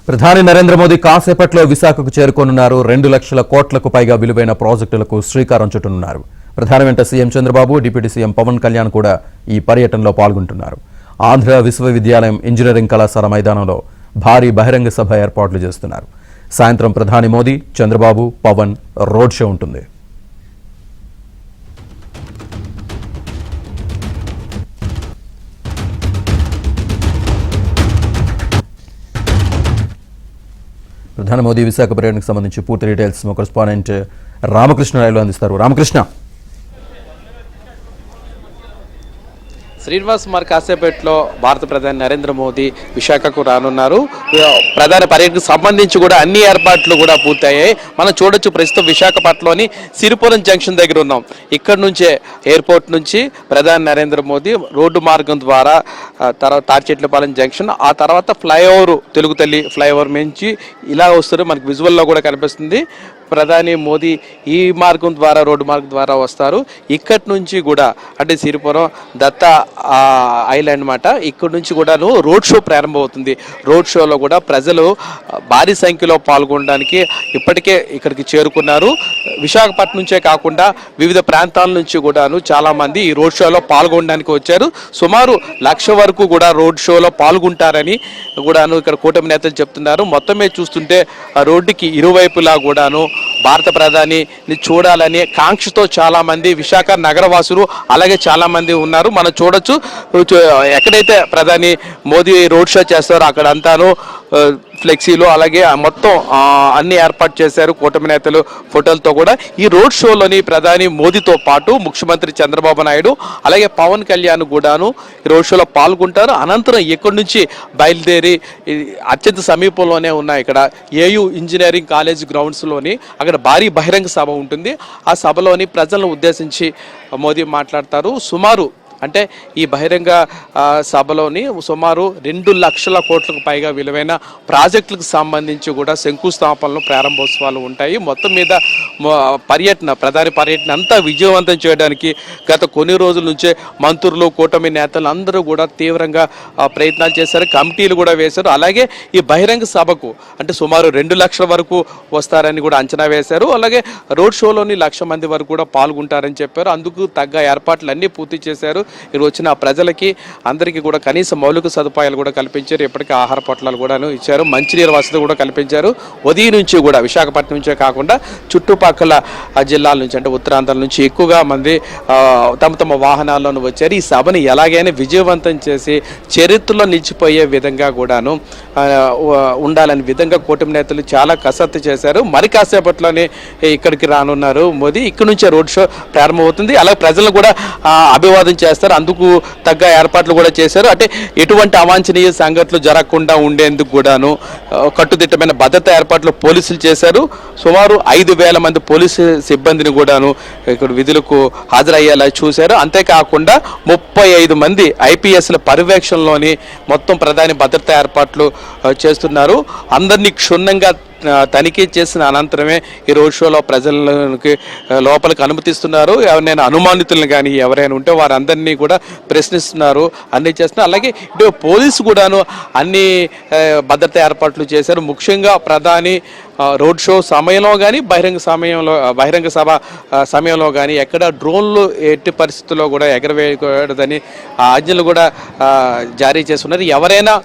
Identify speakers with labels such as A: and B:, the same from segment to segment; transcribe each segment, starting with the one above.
A: ప్రధాని నరేంద్ర మోదీ కాసేపట్లో విశాఖకు చేరుకోనున్నారు. 2 లక్షల కోట్లకు పైగా విలువైన ప్రాజెక్టులకు శ్రీకారం చుట్టనున్నారు. ప్రధాని వెంట CM Chandrababu, deputy CM Pawan Kalyan కూడా ఈ పర్యటనలో పాల్గొంటున్నారు. ఆంధ్ర విశ్వవిద్యాలయం ఇంజనీరింగ్ కళాశాల మైదానంలో భారీ బహిరంగ సభ ఏర్పాట్లు చేస్తున్నారు. సాయంత్రం ప్రధాని మోదీ, చంద్రబాబు, పవన్ రోడ్ షో ఉంటుంది. ప్రధాని మోదీ విశాఖ పర్యటనకు సంబంధించి పూర్తి డీటెయిల్స్ మా కరెస్పాండెంట్ రామకృష్ణ లైవ్లో అందిస్తారు. రామకృష్ణ.
B: శ్రీనివాస్, మరి కాసేపట్లో భారత ప్రధాని నరేంద్ర మోదీ విశాఖకు రానున్నారు. ప్రధాన పర్యటనకు సంబంధించి కూడా అన్ని ఏర్పాట్లు కూడా పూర్తయ్యాయి. మనం చూడొచ్చు, ప్రస్తుతం విశాఖపట్నంలోని సిరిపురం జంక్షన్ దగ్గర ఉన్నాం. ఇక్కడ నుంచే ఎయిర్పోర్ట్ నుంచి ప్రధాని నరేంద్ర మోదీ రోడ్డు మార్గం ద్వారా తర్వాత తాడిచెట్లపాలెం జంక్షన్, ఆ తర్వాత ఫ్లైఓవర్, తెలుగు తల్లి ఫ్లైఓవర్ నుంచి ఇలా వస్తారు. మనకి విజువల్లో కూడా కనిపిస్తుంది. ప్రధాని మోదీ ఈ మార్గం ద్వారా, రోడ్డు మార్గం ద్వారా వస్తారు. ఇక్కడి నుంచి కూడా అంటే సిరిపురం దత్త ఐలాండ్ అన్నమాట, ఇక్కడ నుంచి కూడాను రోడ్ షో ప్రారంభమవుతుంది. రోడ్ షోలో కూడా ప్రజలు భారీ సంఖ్యలో పాల్గొనడానికి ఇప్పటికే ఇక్కడికి చేరుకున్నారు. విశాఖపట్నం నుంచే కాకుండా వివిధ ప్రాంతాల నుంచి కూడాను చాలామంది ఈ రోడ్ షోలో పాల్గొనడానికి వచ్చారు. సుమారు 1,00,000 వరకు కూడా రోడ్ షోలో పాల్గొంటారని కూడాను ఇక్కడ కూటమి నేతలు చెప్తున్నారు. మొత్తమే చూస్తుంటే రోడ్డుకి ఇరువైపులా కూడాను భారత ప్రధానిని చూడాలని కాంక్షతో చాలా మంది విశాఖ నగరవాసులు అలాగే చాలా మంది ఉన్నారు. మనం చూడొచ్చు, ఎక్కడైతే ప్రధాని మోదీ రోడ్ షో చేస్తారో అక్కడ అంతాను ఫ్లెక్సీలు అలాగే మొత్తం అన్ని ఏర్పాటు చేశారు కూటమి నేతలు ఫోటోలతో కూడా. ఈ రోడ్ షోలోని ప్రధాని మోదీతో పాటు ముఖ్యమంత్రి చంద్రబాబు నాయుడు అలాగే పవన్ కళ్యాణ్ కూడాను ఈ రోడ్ షోలో పాల్గొంటారు. అనంతరం ఇక్కడి నుంచి బయలుదేరి అత్యంత సమీపంలోనే ఉన్న ఇక్కడ ఏయూ ఇంజనీరింగ్ కాలేజ్ గ్రౌండ్స్లోని అక్కడ భారీ బహిరంగ సభ ఉంటుంది. ఆ సభలోని ప్రజలను ఉద్దేశించి మోదీ మాట్లాడతారు. సుమారు అంటే ఈ బహిరంగ సభలోని సుమారు 2 లక్షల కోట్లకు పైగా విలువైన ప్రాజెక్టులకు సంబంధించి కూడా శంకుస్థాపనలు, ప్రారంభోత్సవాలు ఉంటాయి. మొత్తం మీద ప్రధాని పర్యటన అంతా విజయవంతం చేయడానికి గత కొన్ని రోజుల నుంచే మంత్రులు, కూటమి నేతలు అందరూ కూడా తీవ్రంగా ప్రయత్నాలు చేశారు. కమిటీలు కూడా వేశారు. అలాగే ఈ బహిరంగ సభకు అంటే సుమారు 2 లక్షల వరకు వస్తారని కూడా అంచనా వేశారు. అలాగే రోడ్ షోలోని 1,00,000 మంది వరకు కూడా పాల్గొంటారని చెప్పారు. అందుకు తగ్గ ఏర్పాట్లు అన్నీ పూర్తి చేశారు. ఇక్కడ వచ్చిన ప్రజలకి అందరికీ కూడా కనీస మౌలిక సదుపాయాలు కూడా కల్పించారు. ఇప్పటికీ ఆహార పొట్లాలు కూడా ఇచ్చారు. మంచినీరు వసతి కూడా కల్పించారు. ఉదయం నుంచి కూడా విశాఖపట్నం నుంచే కాకుండా చుట్టుపక్కల జిల్లాల నుంచి అంటే ఉత్తరాంధ్ర నుంచి ఎక్కువగా మంది తమ తమ వాహనాల్లోనూ వచ్చారు. ఈ సభని ఎలాగైనా విజయవంతం చేసి చరిత్రలో నిలిచిపోయే విధంగా కూడాను ఉండాలని విధంగా కూటమి నేతలు చాలా కసరత్తు చేశారు. మరి కాసేపట్లోనే ఇక్కడికి రానున్నారు మోదీ. ఇక్కడ నుంచే రోడ్ షో ప్రారంభమవుతుంది. అలాగే ప్రజలను కూడా అభివాదం చేస్తారు. అందుకు తగ్గ ఏర్పాట్లు కూడా చేశారు. అంటే ఎటువంటి అవాంఛనీయ సంఘటనలు జరగకుండా ఉండేందుకు కూడాను కట్టుదిట్టమైన భద్రతా ఏర్పాట్లు పోలీసులు చేశారు. సుమారు 5,000 మంది పోలీసు సిబ్బందిని కూడాను ఇక్కడ విధులకు హాజరయ్యేలా చూశారు. అంతేకాకుండా 35 మంది ఐపీఎస్ల పర్యవేక్షణలోని మొత్తం ప్రధాని భద్రతా ఏర్పాట్లు చేస్తున్నారు. అందరినీ క్షుణ్ణంగా తనిఖీ చేసిన అనంతరమే ఈ రోడ్ షోలో ప్రజలకి లోపలికి అనుమతిస్తున్నారు. ఎవరైనా అనుమానితులను కానీ ఎవరైనా ఉంటే వారందరినీ కూడా ప్రశ్నిస్తున్నారు, అన్నీ చేస్తున్నారు. అలాగే ఇటు పోలీసు కూడాను అన్ని భద్రతా ఏర్పాట్లు చేశారు. ముఖ్యంగా ప్రధాని రోడ్ షో సమయంలో కానీ బహిరంగ సభ సమయంలో కానీ ఎక్కడ డ్రోన్లు ఎట్టి పరిస్థితుల్లో కూడా ఎగరవేయకూడదని ఆజ్ఞలు కూడా జారీ చేస్తున్నారు. ఎవరైనా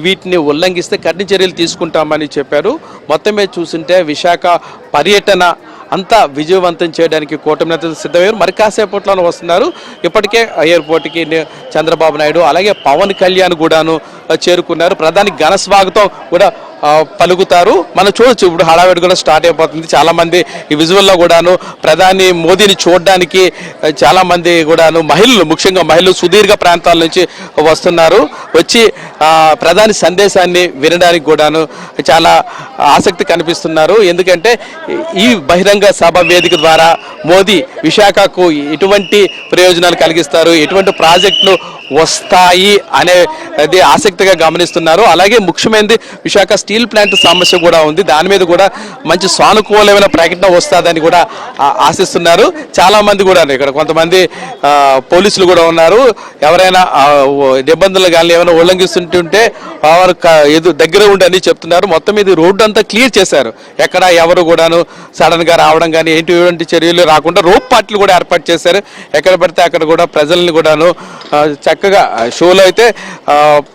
B: వీటిని ఉల్లంఘిస్తే కఠిన చర్యలు తీసుకుంటామని చెప్పారు. మొత్తమే చూస్తుంటే విశాఖ పర్యటన అంతా విజయవంతం చేయడానికి కూటమి నేతలు సిద్ధమయ్యారు. మరి కాసేపట్లోనే వస్తున్నారు. ఇప్పటికే ఎయిర్పోర్ట్కి చంద్రబాబు నాయుడు అలాగే పవన్ కళ్యాణ్ కూడాను చేరుకున్నారు. ప్రధాని ఘన స్వాగతం కూడా పలుకుతారు. మనం చూడొచ్చు, ఇప్పుడు హడావిడి కూడా స్టార్ట్ అయిపోతుంది. చాలామంది ఈ విజువల్లో కూడాను ప్రధాని మోదీని చూడడానికి చాలామంది కూడాను ముఖ్యంగా మహిళలు సుదీర్ఘ ప్రాంతాల నుంచి వస్తున్నారు. వచ్చి ప్రధాని సందేశాన్ని వినడానికి కూడాను చాలా ఆసక్తి కనిపిస్తున్నారు. ఎందుకంటే ఈ బహిరంగ సభ వేదిక ద్వారా మోదీ విశాఖకు ఎటువంటి ప్రయోజనాలు కలిగిస్తారు, ఎటువంటి ప్రాజెక్టులు వస్తాయి అనేది ఆసక్తిగా గమనిస్తున్నారు. అలాగే ముఖ్యమైనది విశాఖ స్టీల్ ప్లాంట్ సమస్య కూడా ఉంది. దాని మీద కూడా మంచి సానుకూలమైన ప్రకటన వస్తుందని కూడా ఆశిస్తున్నారు. చాలా మంది కూడా ఇక్కడ కొంతమంది పోలీసులు కూడా ఉన్నారు. ఎవరైనా నిబంధనలు కానీ ఏమైనా ఉల్లంఘిస్తుంటుంటే వారు దగ్గర ఉండి అని చెప్తున్నారు. మొత్తం ఇది రోడ్డు అంతా క్లియర్ చేశారు. ఎక్కడ ఎవరు కూడాను సడన్ గా రావడం కానీ ఎటువంటి చర్యలు రాకుండా రోప్ పార్టీలు కూడా ఏర్పాటు చేశారు. ఎక్కడ పడితే అక్కడ కూడా ప్రజల్ని కూడాను చక్కగా షోలో అయితే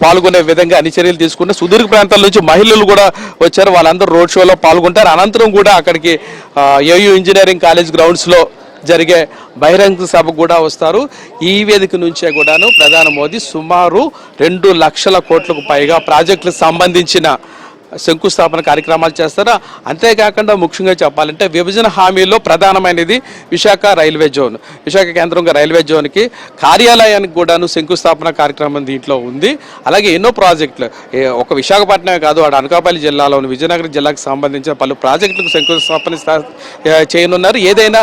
B: పాల్గొనే విధంగా అన్ని చర్యలు తీసుకుంటే సుదూర ప్రాంతాల నుంచి మహిళలు కూడా వచ్చారు. వాళ్ళందరూ రోడ్ షోలో పాల్గొంటారు. అనంతరం కూడా అక్కడికి ఏయూ ఇంజనీరింగ్ కాలేజ్ గ్రౌండ్స్ లో జరిగే బహిరంగ సభకు కూడా వస్తారు. ఈ వేదిక నుంచే కూడాను ప్రధాని మోదీ సుమారు 2 లక్షల కోట్లకు పైగా ప్రాజెక్టులకు సంబంధించిన శంకుస్థాపన కార్యక్రమాలు చేస్తారు. అంతేకాకుండా ముఖ్యంగా చెప్పాలంటే విభజన హామీలో ప్రధానమైనది విశాఖ రైల్వే జోన్. విశాఖ కేంద్రంగా రైల్వే జోన్కి కార్యాలయానికి కూడాను శంకుస్థాపన కార్యక్రమం దీంట్లో ఉంది. అలాగే ఎన్నో ప్రాజెక్టులు ఒక విశాఖపట్నమే కాదు, అటు అనకాపల్లి జిల్లాలోని విజయనగరం జిల్లాకు సంబంధించిన పలు ప్రాజెక్టులకు శంకుస్థాపన చేయనున్నారు. ఏదైనా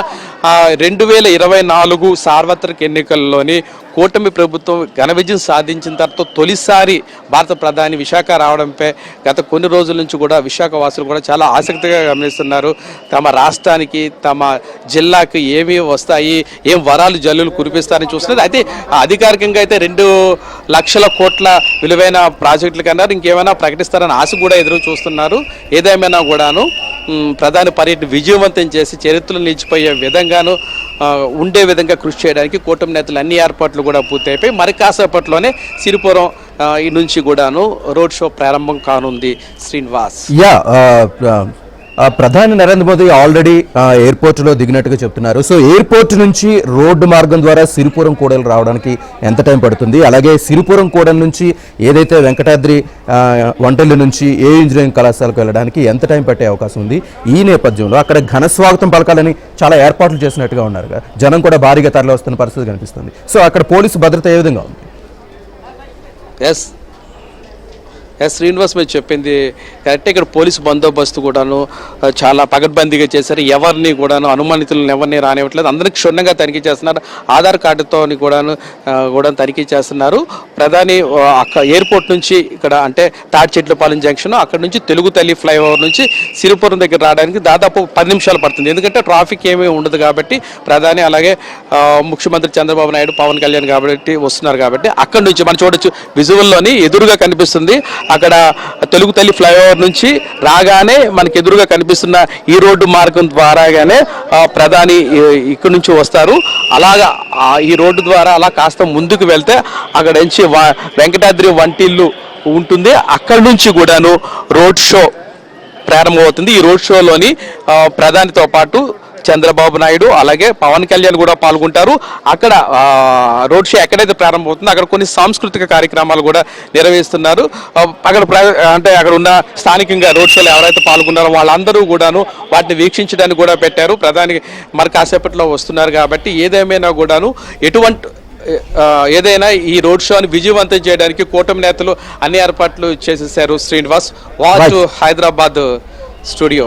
B: 2024 సార్వత్రిక ఎన్నికల్లోని కూటమి ప్రభుత్వం ఘన విజయం సాధించిన తర్వాత తొలిసారి భారత ప్రధాని విశాఖ రావడంపై గత కొన్ని రోజుల నుంచి కూడా విశాఖ వాసులు కూడా చాలా ఆసక్తిగా గమనిస్తున్నారు. తమ రాష్ట్రానికి తమ జిల్లాకు ఏమి వస్తాయి, ఏం వరాలు జల్లులు కురిపిస్తారని చూస్తున్నారు. అయితే అధికారికంగా అయితే 2 లక్షల కోట్ల విలువైన ప్రాజెక్టులు కన్నారు. ఇంకేమైనా ప్రకటిస్తారని ఆశ కూడా ఎదురు చూస్తున్నారు. ఏదేమైనా కూడాను ప్రధాని పర్యటన విజయవంతం చేసి చరిత్రలో నిలిచిపోయే విధంగాను ఉండే విధంగా కృషి చేయడానికి కూటమి నేతలు అన్ని ఏర్పాట్లు కూడా పూర్తయిపోయి మరి కాసేపట్లోనే సిరిపురం నుంచి కూడాను రోడ్ షో ప్రారంభం కానుంది. శ్రీనివాస్.
A: ప్రధాని నరేంద్ర మోదీ ఆల్రెడీ ఎయిర్పోర్ట్లో దిగినట్టుగా చెప్తున్నారు. సో ఎయిర్పోర్ట్ నుంచి రోడ్డు మార్గం ద్వారా సిరిపురం కూడలు రావడానికి ఎంత టైం పడుతుంది? అలాగే సిరిపురం కూడల నుంచి ఏదైతే వెంకటాద్రి వంటల్లి నుంచి ఏ ఇంజనీరింగ్ కళాశాలకు వెళ్ళడానికి ఎంత టైం పట్టే అవకాశం ఉంది? ఈ నేపథ్యంలో అక్కడ ఘన స్వాగతం పలకాలని చాలా ఏర్పాట్లు చేసినట్టుగా ఉన్నారు. జనం కూడా భారీగా తరలి వస్తున్న పరిస్థితి కనిపిస్తుంది. సో అక్కడ పోలీసు భద్రత ఏ విధంగా ఉంది?
B: శ్రీనివాస్ మీరు చెప్పింది కరెక్టే. ఇక్కడ పోలీసు బందోబస్తు కూడాను చాలా పకడ్బందీగా చేశారు. ఎవరిని కూడాను అనుమానితులను ఎవరిని రానివ్వట్లేదు. అందరికీ క్షుణ్ణంగా తనిఖీ చేస్తున్నారు. ఆధార్ కార్డుతో కూడా తనిఖీ చేస్తున్నారు. ప్రధాని ఎయిర్పోర్ట్ నుంచి ఇక్కడ అంటే తాడిచెట్లపాలెం జంక్షన్, అక్కడ నుంచి తెలుగు తల్లి ఫ్లైఓవర్ నుంచి సిరిపురం దగ్గర రావడానికి దాదాపు 10 నిమిషాలు పడుతుంది. ఎందుకంటే ట్రాఫిక్ ఏమీ ఉండదు కాబట్టి ప్రధాని అలాగే ముఖ్యమంత్రి చంద్రబాబు నాయుడు, పవన్ కళ్యాణ్ కాబట్టి వస్తున్నారు కాబట్టి అక్కడ నుంచి మనం చూడొచ్చు విజువల్లోని ఎదురుగా కనిపిస్తుంది. అక్కడ తెలుగు తల్లి ఫ్లైఓవర్ నుంచి రాగానే మనకి ఎదురుగా కనిపిస్తున్న ఈ రోడ్డు మార్గం ద్వారాగానే ప్రధాని ఇక్కడి నుంచి వస్తారు. అలాగా ఈ రోడ్డు ద్వారా అలా కాస్త ముందుకు వెళ్తే అక్కడ నుంచి వెంకటాద్రి వంటిల్లు ఉంటుంది. అక్కడి నుంచి కూడాను రోడ్ షో ప్రారంభమవుతుంది. ఈ రోడ్ షోలోని ప్రధానితో పాటు చంద్రబాబు నాయుడు అలాగే పవన్ కళ్యాణ్ కూడా పాల్గొంటారు. అక్కడ రోడ్ షో ఎక్కడైతే ప్రారంభమవుతుందో అక్కడ కొన్ని సాంస్కృతిక కార్యక్రమాలు కూడా నిర్వహిస్తున్నారు. అక్కడ ఉన్న స్థానికంగా రోడ్ షోలో ఎవరైతే పాల్గొన్నారో వాళ్ళందరూ కూడాను వాటిని వీక్షించడానికి కూడా పెట్టారు. ప్రధాని మరి కాసేపట్లో వస్తున్నారు కాబట్టి ఏదేమైనా కూడాను ఏదైనా ఈ రోడ్ షోని విజయవంతం చేయడానికి కూటమి నేతలు అన్ని ఏర్పాట్లు చేసేసారు. Srinivas, watch Hyderabad studio.